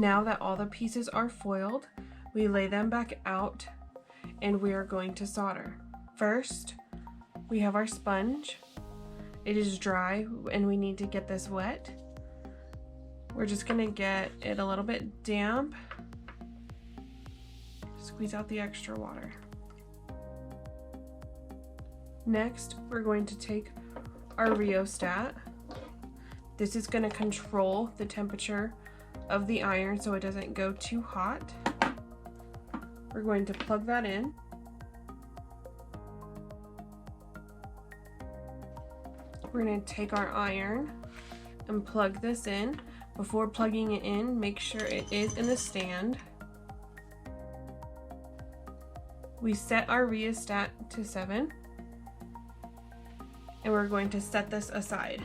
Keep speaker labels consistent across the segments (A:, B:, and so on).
A: Now that all the pieces are foiled, we lay them back out and we are going to solder. First, we have our sponge. It is dry and we need to get this wet. We're just gonna get it a little bit damp. Squeeze out the extra water. Next, we're going to take our rheostat. This is gonna control the temperature of the iron so it doesn't go too hot. We're going to plug that in. We're going to take our iron and plug this in. Before plugging it in, make sure it is in the stand. We set our rheostat to 7 and we're going to set this aside.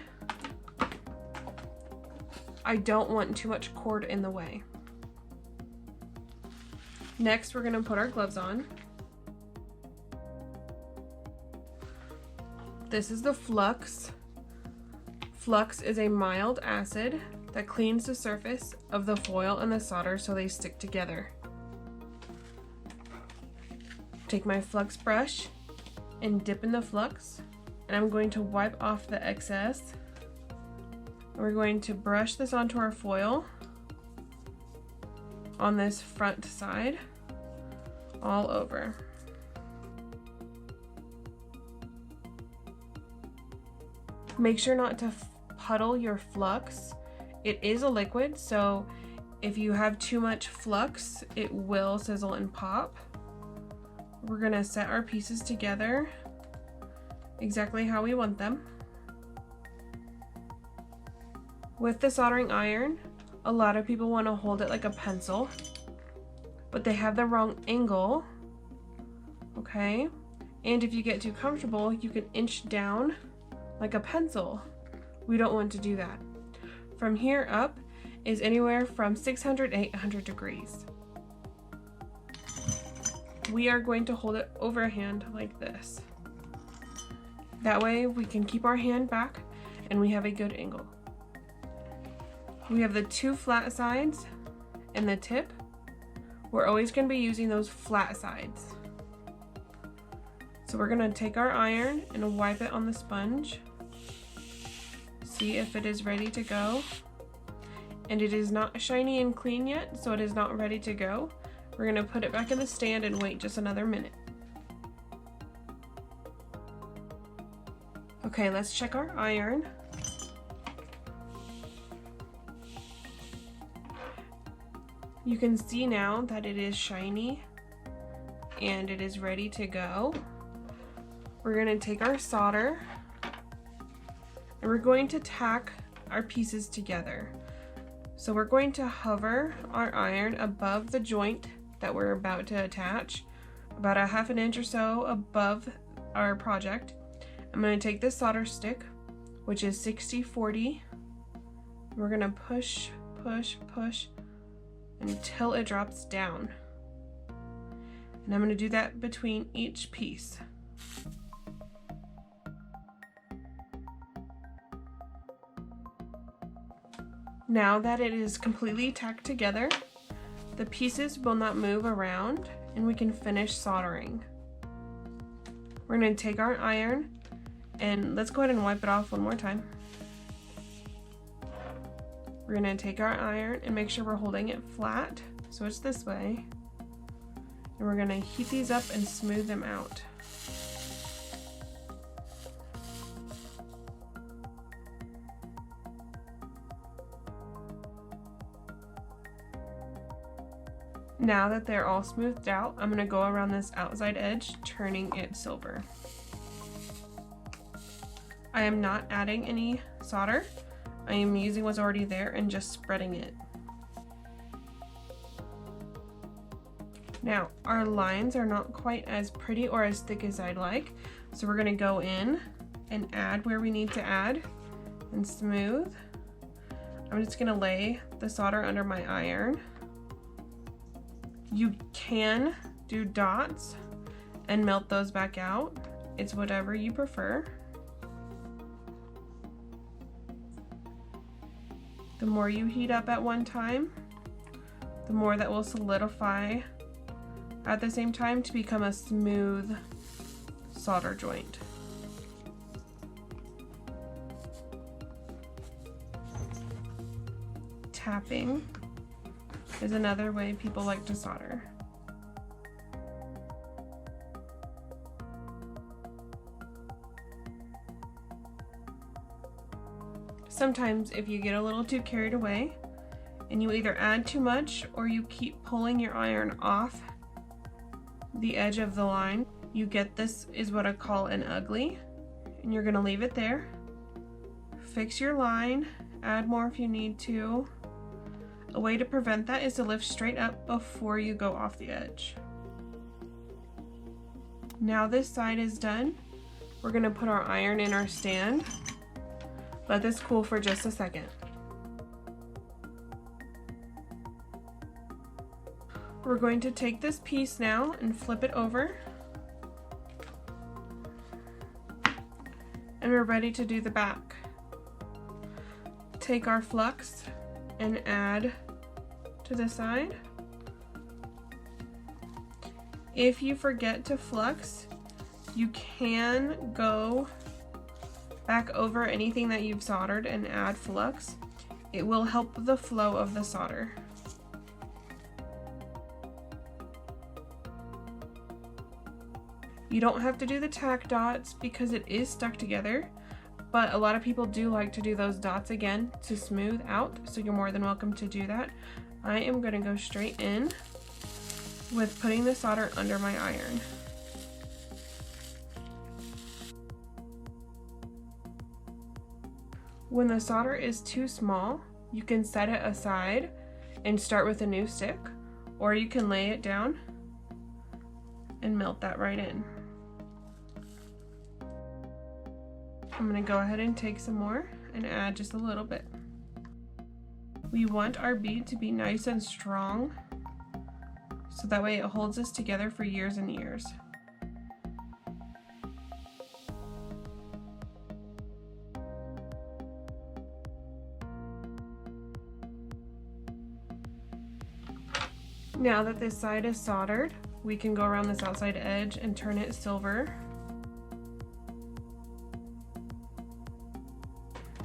A: I don't want too much cord in the way. Next, we're going to put our gloves on. This is the Flux. Flux is a mild acid that cleans the surface of the foil and the solder so they stick together. Take my Flux brush and dip in the Flux, and I'm going to wipe off the excess. We're going to brush this onto our foil on this front side, all over. Make sure not to puddle your Flux. It is a liquid, so if you have too much Flux, it will sizzle and pop. We're gonna set our pieces together exactly how we want them. With the soldering iron, a lot of people want to hold it like a pencil, but they have the wrong angle, okay? And if you get too comfortable, you can inch down like a pencil. We don't want to do that. From here up is anywhere from 600 to 800 degrees. We are going to hold it overhand like this. That way we can keep our hand back and we have a good angle. We have the 2 flat sides and the tip. We're always going to be using those flat sides. So we're going to take our iron and wipe it on the sponge. See if it is ready to go. And it is not shiny and clean yet, so it is not ready to go. We're going to put it back in the stand and wait just another minute. Okay, let's check our iron. You can see now that it is shiny and it is ready to go. We're going to take our solder and we're going to tack our pieces together. So we're going to hover our iron above the joint that we're about to attach, about a ½ inch or so above our project. I'm going to take this solder stick, which is 60-40. We're going to push, push, push until it drops down. And I'm going to do that between each piece. Now that it is completely tacked together, the pieces will not move around and we can finish soldering. We're going to take our iron and let's go ahead and wipe it off one more time. We're going to take our iron and make sure we're holding it flat, so it's this way. And we're going to heat these up and smooth them out. Now that they're all smoothed out, I'm going to go around this outside edge, turning it silver. I am not adding any solder. I am using what's already there and just spreading it. Now, our lines are not quite as pretty or as thick as I'd like, so we're going to go in and add where we need to add and smooth. I'm just going to lay the solder under my iron. You can do dots and melt those back out. It's whatever you prefer. The more you heat up at one time, the more that will solidify at the same time to become a smooth solder joint. Tapping is another way people like to solder. Sometimes if you get a little too carried away and you either add too much or you keep pulling your iron off the edge of the line, you get this is what I call an ugly, and you're gonna leave it there. Fix your line, add more if you need to. A way to prevent that is to lift straight up before you go off the edge. Now this side is done, we're gonna put our iron in our stand. Let this cool for just a second. We're going to take this piece now and flip it over. And we're ready to do the back. Take our flux and add to the side. If you forget to flux, you can go back over anything that you've soldered and add flux. It will help the flow of the solder. You don't have to do the tack dots because it is stuck together, but a lot of people do like to do those dots again to smooth out, so you're more than welcome to do that. I am going to go straight in with putting the solder under my iron. When the solder is too small, you can set it aside and start with a new stick, or you can lay it down and melt that right in. I'm gonna go ahead and take some more and add just a little bit. We want our bead to be nice and strong, so that way it holds us together for years and years. Now that this side is soldered, we can go around this outside edge and turn it silver.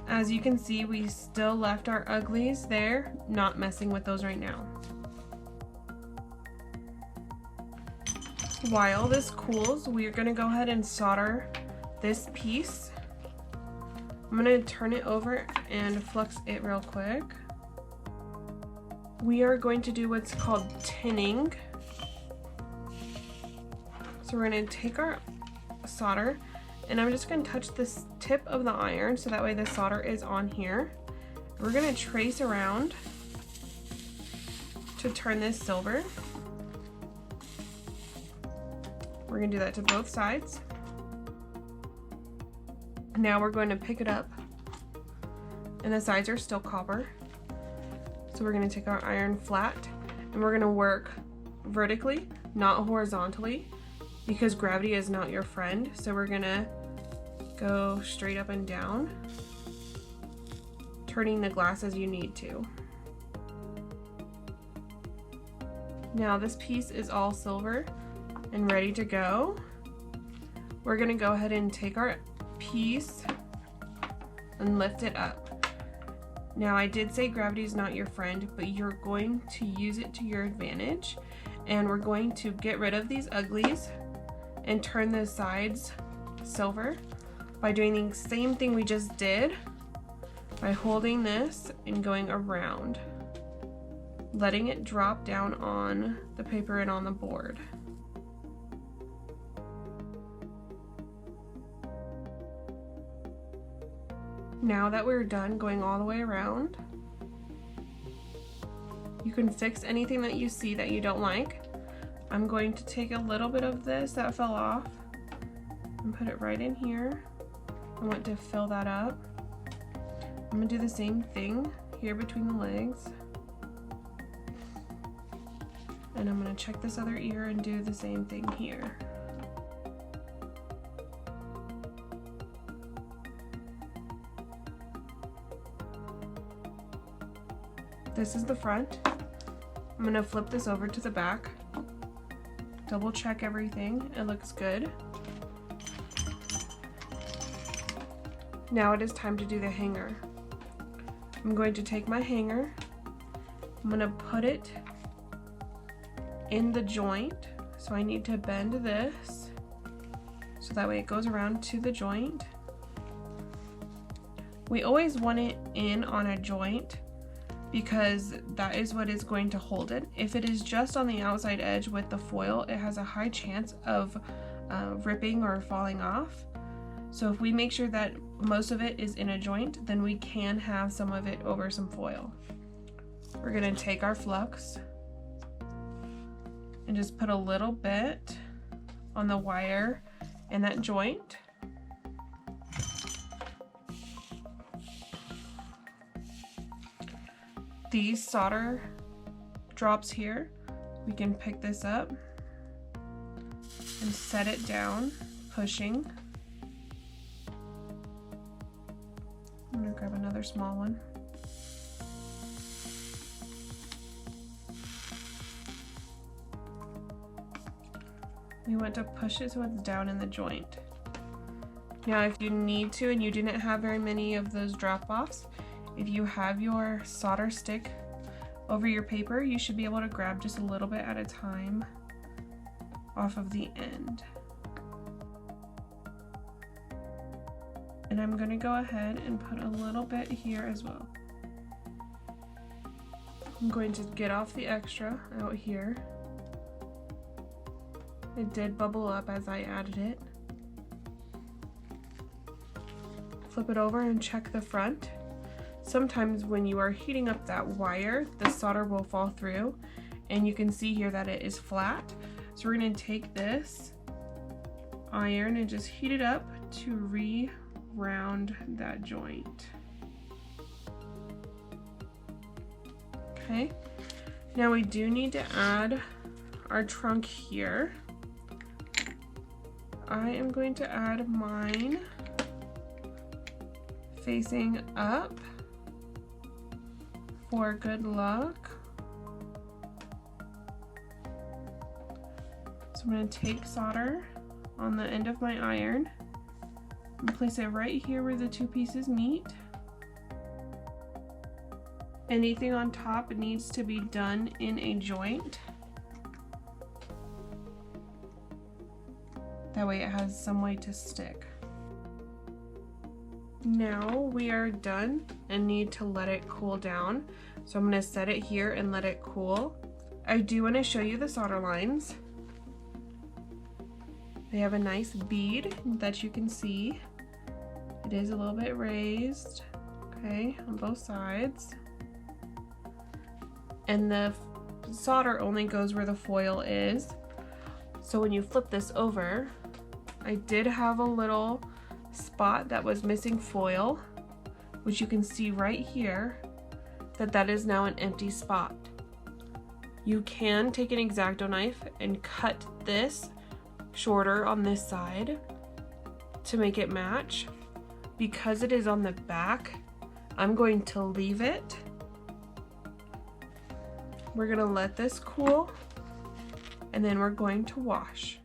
A: As you can see, we still left our uglies there, not messing with those right now. While this cools, we are going to go ahead and solder this piece. I'm going to turn it over and flux it real quick. We are going to do what's called tinning. So we're going to take our solder, and I'm just going to touch this tip of the iron so that way the solder is on here. We're going to trace around to turn this silver. We're going to do that to both sides. Now we're going to pick it up, and the sides are still copper. So we're going to take our iron flat and we're going to work vertically, not horizontally, because gravity is not your friend. So we're going to go straight up and down, turning the glass as you need to. Now this piece is all silver and ready to go. We're going to go ahead and take our piece and lift it up. Now I did say gravity is not your friend, but you're going to use it to your advantage, and we're going to get rid of these uglies and turn the sides silver by doing the same thing we just did, by holding this and going around, letting it drop down on the paper and on the board. Now that we're done going all the way around, you can fix anything that you see that you don't like. I'm going to take a little bit of this that fell off and put it right in here. I want to fill that up. I'm going to do the same thing here between the legs. And I'm going to check this other ear and do the same thing here. This is the front. I'm gonna flip this over to the back, double check everything, it looks good. Now it is time to do the hanger. I'm going to take my hanger, I'm gonna put it in the joint. So I need to bend this so that way it goes around to the joint. We always want it in on a joint because that is what is going to hold it. If it is just on the outside edge with the foil, it has a high chance of ripping or falling off. So if we make sure that most of it is in a joint, then we can have some of it over some foil. We're gonna take our flux and just put a little bit on the wire in that joint. These solder drops here, we can pick this up and set it down, pushing. I'm gonna grab another small one. We want to push it so it's down in the joint. Now if you need to and you didn't have very many of those drop-offs, if you have your solder stick over your paper, you should be able to grab just a little bit at a time off of the end. And I'm going to go ahead and put a little bit here as well. I'm going to get off the extra out here. It did bubble up as I added it. Flip it over and check the front. Sometimes when you are heating up that wire, the solder will fall through, and you can see here that it is flat. So we're going to take this iron and just heat it up to re-round that joint. Okay, now we do need to add our trunk here. I am going to add mine facing up for good luck. So I'm going to take solder on the end of my iron and place it right here where the two pieces meet. Anything on top needs to be done in a joint. That way it has some way to stick. Now we are done and need to let it cool down. So I'm going to set it here and let it cool. I do want to show you the solder lines. They have a nice bead that you can see. It is a little bit raised, okay, on both sides. And the solder only goes where the foil is. So when you flip this over, I did have a little spot that was missing foil, which you can see right here, that is now an empty spot. You can take an X-Acto knife and cut this shorter on this side to make it match. Because it is on the back, I'm going to leave it. We're gonna let this cool, and then we're going to wash.